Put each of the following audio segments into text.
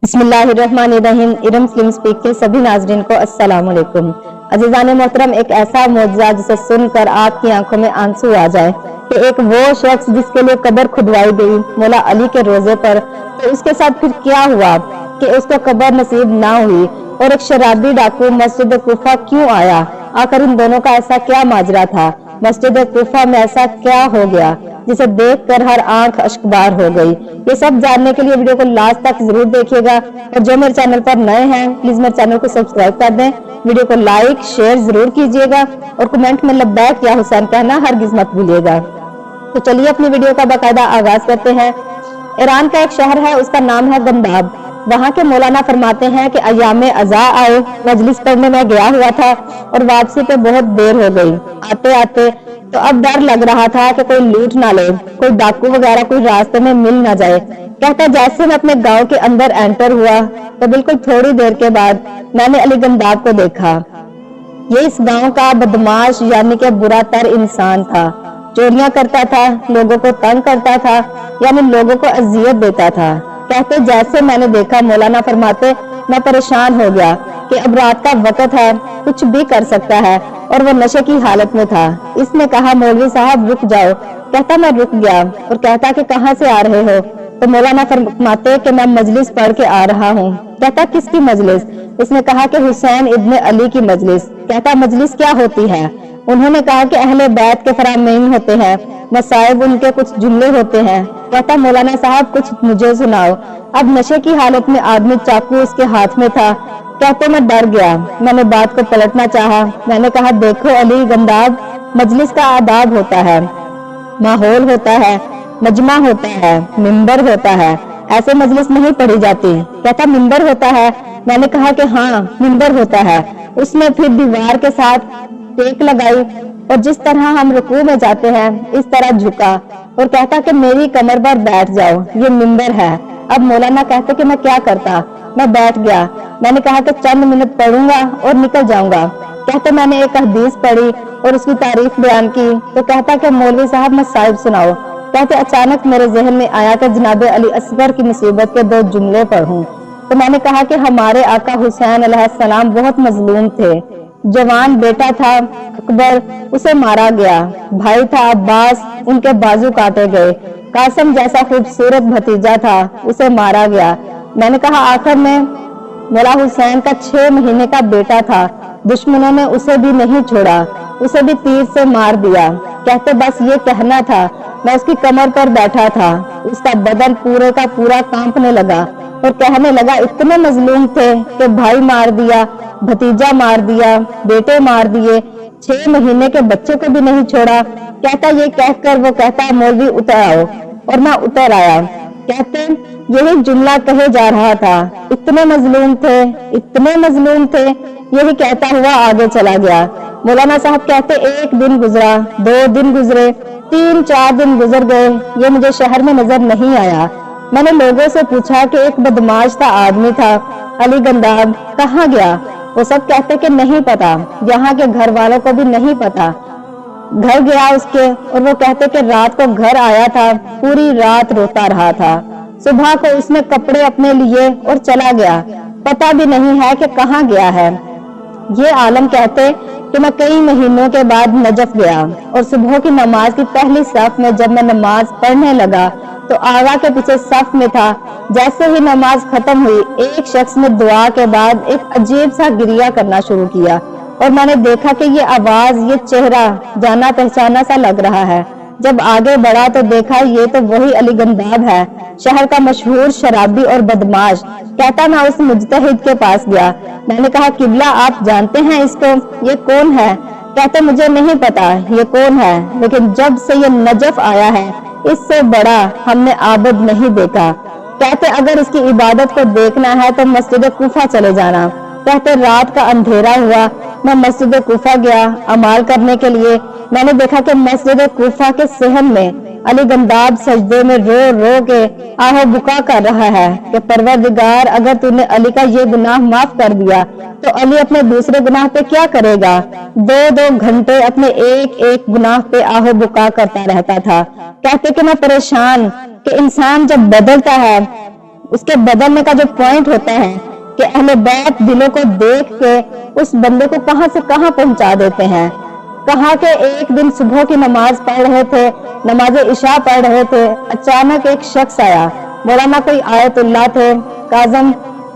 बिस्मिल्लाहिर्रहमानिर्रहीम। Iram slim speak के सभी नाजरीन को अस्सलाम वालेकुम। अज़ीज़ान मोहतरम, एक ऐसा मौजज़ा जिसे सुनकर आपकी आंखों में आंसू आ जाए कि एक वो शख्स जिसके लिए कब्र खुदवाई गई मौला अली के रोजे पर, तो उसके साथ फिर क्या हुआ कि उसको कब्र नसीब ना हुई, और एक शराबी डाकू मस्जिद कूफा क्यों आया? आखिर इन दोनों का ऐसा क्या माजरा था? मस्जिद कूफा में ऐसा क्या हो गया जिसे देखकर हर आंख अश्कबार हो गई? ये सब जानने के लिए वीडियो को लास्ट तक जरूर देखिएगा, और जो मेरे चैनल पर नए हैं प्लीज मेरे चैनल को सब्सक्राइब कर दें। वीडियो को लाइक शेयर जरूर कीजिएगा और कमेंट में लब्बैक या हुसैन कहना हरगिज मत भूलिएगा। तो चलिए अपनी वीडियो का बाकायदा आगाज करते हैं। ईरान का एक शहर है, उसका नाम है गंदाब। वहाँ के मौलाना फरमाते हैं कि अयामे अज़ा आए, मजलिस पढ़ने में गया हुआ था और वापसी पे बहुत देर हो गई। आते आते तो अब डर लग रहा था कि कोई लूट ना ले, कोई डाकू वगैरह कोई रास्ते में मिल ना जाए। कहता जैसे मैं अपने गांव के अंदर एंटर हुआ तो बिल्कुल थोड़ी देर के बाद मैंने अली गंदाब को देखा। ये इस गांव का बदमाश यानी कि बुरा तर इंसान था। चोरियां करता था, लोगों को तंग करता था, यानी लोगों को अजियत देता था। कहते जैसे मैंने देखा, मौलाना फरमाते, मैं परेशान हो गया कि अब रात का वक्त है, कुछ भी कर सकता है, और वो नशे की हालत में था। इसने कहा मौलवी साहब रुक जाओ। कहता मैं रुक गया और कहता कि कहाँ से आ रहे हो? तो मौलाना फरमाते कि मैं मजलिस पढ़ के आ रहा हूँ। कहता किसकी मजलिस? इसने कहा कि हुसैन इब्ने अली की मजलिस। कहता मजलिस क्या होती है? उन्होंने कहा कि अहले बैत के फरामीन होते हैं, मसाइब उनके कुछ जुमले होते हैं। कहता मौलाना साहब कुछ मुझे सुनाओ। अब नशे की हालत में आदमी चाकू उसके हाथ में था। कहते मैं डर गया, मैंने बात को पलटना चाहा। मैंने कहा देखो अली गंदाब, मजलिस का आदाब होता है, माहौल होता है, मजमा होता है, मिंबर होता है, ऐसे मजलिस नहीं पढ़ी जाती। कहता मिंबर होता है? मैंने कहा कि हाँ मिंबर होता है। उसने फिर दीवार के साथ टेक लगाई और जिस तरह हम रुकू में जाते हैं इस तरह झुका और कहता कि मेरी कमर पर बैठ जाओ, ये मिंबर है। अब मौलाना कहते कि मैं क्या करता? मैं बैठ गया। मैंने कहा कि चंद मिनट पढ़ूंगा और निकल जाऊंगा। कहते मैंने एक हदीस पढ़ी और उसकी तारीफ बयान की। तो कहता कि मौलवी साहब मैं साहिब सुनाओ। कहते अचानक मेरे जहन में आया कि जनाब अली असगर की मुसीबत के दो जुमले पढ़ूं। तो मैंने कहा कि हमारे आका हुसैन अलैहिस्सलाम बहुत मजलूम थे। जवान बेटा था अकबर, उसे मारा गया। भाई था अब्बास, उनके बाजू काटे गए। कासिम जैसा खूबसूरत भतीजा था, उसे मारा गया। मैंने कहा आखिर में मौला हुसैन का 6 महीने का बेटा था, दुश्मनों ने उसे भी नहीं छोड़ा, उसे भी तीर से मार दिया। कहते बस ये कहना था। मैं उसकी कमर पर बैठा था, उसका बदन पूरे का पूरा कांपने लगा और कहने लगा इतने मजलूम थे कि भाई मार दिया, भतीजा मार दिया, बेटे मार दिए, 6 महीने के बच्चे को भी नहीं छोड़ा। कहता ये कहकर वो कहता मौलवी उतर आओ, और मैं उतर आया। कहते यही जुमला कहे जा रहा था, इतने मजलूम थे, इतने मजलूम थे। यही कहता हुआ आगे चला गया। मौलाना साहब कहते एक दिन गुजरा, 2 दिन गुजरे, 3-4 दिन गुजर गए, ये मुझे शहर में नजर नहीं आया। मैंने लोगों से पूछा कि एक बदमाश सा आदमी था, अली गंदाब कहाँ गया? वो सब कहते कि नहीं पता, यहाँ के घर वालों को भी नहीं पता। घर गया उसके, और वो कहते कि रात को घर आया था, पूरी रात रोता रहा था। सुबह को उसने कपड़े अपने लिए और चला गया, पता भी नहीं है कि कहाँ गया है। ये आलम कहते कि मैं कई महीनों के बाद नजफ गया और सुबह की नमाज की पहली सफ में जब मैं नमाज पढ़ने लगा तो आगा के पीछे सफ में था। जैसे ही नमाज खत्म हुई, एक शख्स ने दुआ के बाद एक अजीब सा गिरिया करना शुरू किया और मैंने देखा कि ये आवाज, ये चेहरा जाना पहचाना सा लग रहा है। जब आगे बढ़ा तो देखा ये तो वही अली गंदाब है, शहर का मशहूर शराबी और बदमाश। कहता मैं उस मुजतहिद के पास गया। मैंने कहा किबला आप जानते हैं इसको, ये कौन है? कहते मुझे नहीं पता ये कौन है, लेकिन जब से ये नजफ आया है इससे बड़ा हमने आबद नहीं देखा। कहते अगर इसकी इबादत को देखना है तो मस्जिद कूफा चले जाना। कहते रात का अंधेरा हुआ, मैं मस्जिद कूफा गया अमाल करने के लिए। मैंने देखा कि मस्जिद कूफा के सहन में अली गंदाब सजदे में रो रो के आहो बुका कर रहा है कि परवरदिगार अगर तूने अली का ये गुनाह माफ कर दिया तो अली अपने दूसरे गुनाह पे क्या करेगा? 2-2 घंटे अपने एक एक गुनाह पे आहो बुका करता रहता था। कहते कि मैं परेशान कि इंसान जब बदलता है इसके बदलने का जो पॉइंट होता है कि अहले बैत दिलों को देख के उस बंदे को कहां से कहां पहुंचा देते हैं। कहा कि एक दिन सुबह की नमाज पढ़ रहे थे, नमाज इशा पढ़ रहे थे, अचानक एक शख्स आया। मौलाना कोई आयतुल्लाह थे, काजम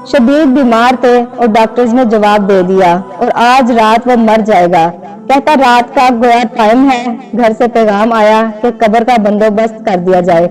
शदीद बीमार थे और डॉक्टर्स ने जवाब दे दिया और आज रात वो मर जाएगा। कहता रात का गोया टाइम है, घर से पैगाम आया कि कब्र का बंदोबस्त कर दिया जाए।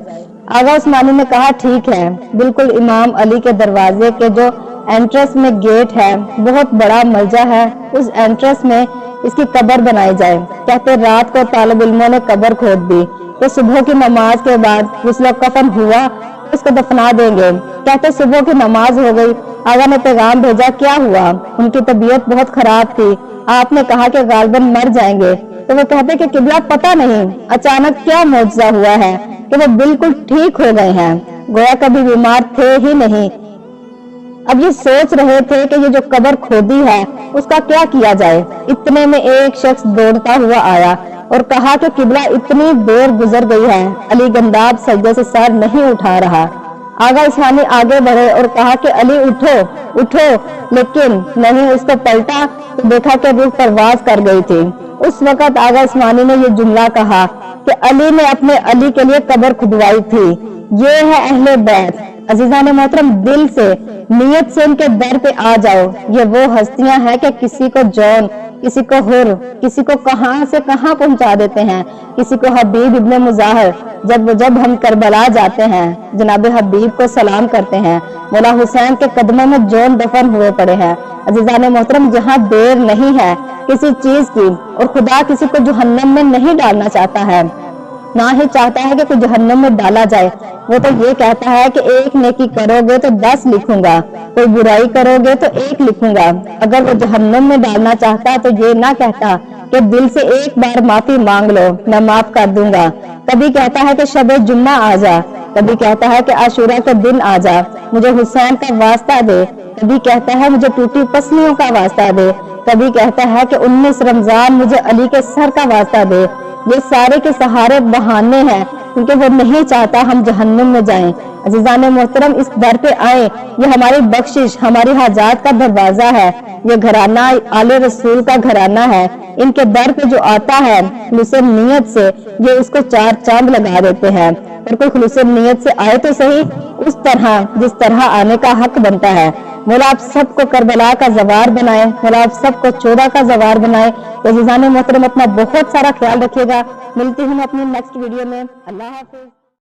आगा उस्मानी ने कहा ठीक है, बिल्कुल इमाम अली के दरवाजे के जो एंट्रेंस में गेट है, बहुत बड़ा मलजा है, उस एंट्रेंस में इसकी कब्र बनाई जाए। कहते रात को तालिब इल्मों ने कब्र खोद दी तो सुबह की नमाज के बाद गुस्ल कफन हुआ, उसको दफना देंगे। कहते सुबह की नमाज हो गई, आगा ने पैगाम भेजा क्या हुआ, उनकी तबीयत बहुत खराब थी, आपने कहा कि गालिबन मर जाएंगे। तो वो कहते कि किबला पता नहीं अचानक क्या मौजज़ा हुआ है कि वो बिल्कुल ठीक हो गए हैं, गोया कभी बीमार थे ही नहीं। अब ये सोच रहे थे कि ये जो कब्र खोदी है उसका क्या किया जाए। इतने में एक शख्स दौड़ता हुआ आया और कहा कि किबला इतनी देर गुजर गई है, अली गंदाब सजदे से सर नहीं उठा रहा। आगा उस्मानी आगे बढ़े और कहा कि अली उठो उठो, लेकिन नहीं, उसको पलटा तो देखा कि रूह परवाज कर गई थी। उस वक्त आगा उस्मानी ने ये जुमला कहा कि अली ने अपने अली के लिए कब्र खुदवाई थी। ये है अहले बैत। अजीजान मोहतरम, दिल से नियत से इनके दर पे आ जाओ। ये वो हस्तियां हैं कि किसी को जौन, किसी को हुर, किसी को कहां से कहां पहुंचा देते हैं। किसी को हबीब इब्ने मुजाहिर, जब हम करबला जाते हैं जनाब हबीब को सलाम करते हैं, मौला हुसैन के कदमों में जौन दफन हुए पड़े हैं। अजीजान मोहतरम, जहां देर नहीं है किसी चीज की और खुदा किसी को जहन्नम में नहीं डालना चाहता है, ना ही चाहता है कि कोई जहन्नम में डाला जाए। वो तो ये कहता है कि एक नेकी करोगे तो 10 लिखूंगा, कोई बुराई करोगे तो 1 लिखूंगा। अगर वो जहन्नम में डालना चाहता तो ये ना कहता कि दिल से एक बार माफी मांग लो, मैं माफ कर दूंगा। कभी कहता है कि शबे जुम्मा आ जा, कभी कहता है कि आशूरा के दिन आ जा, मुझे हुसैन का वास्ता दे, कभी कहता है मुझे टूटी पसलियों का वास्ता दे, कभी कहता है कि 19 रमजान मुझे अली के सर का वास्ता दे। ये सारे के सहारे बहाने हैं क्योंकि वो नहीं चाहता हम जहन्नुम में जाएं। अजीजान मोहतरम, इस दर पे आए, ये हमारी बख्शिश, हमारी हाजात का दरवाजा है। ये घराना आले रसूल का घराना है। इनके दर पे जो आता है खुलूस नीयत से, ये उसको 4 चांद लगा देते हैं। और कोई खुलूस नीयत से आए तो सही, उस तरह जिस तरह आने का हक बनता है। मौला आप सबको करबला का जवार बनाए, मौला आप सबको 14 का जवार बनाए। अजीजान मोहतरम, अपना बहुत सारा ख्याल रखिएगा। मिलती हूँ अपनी नेक्स्ट वीडियो में। अल्लाह हाफिज।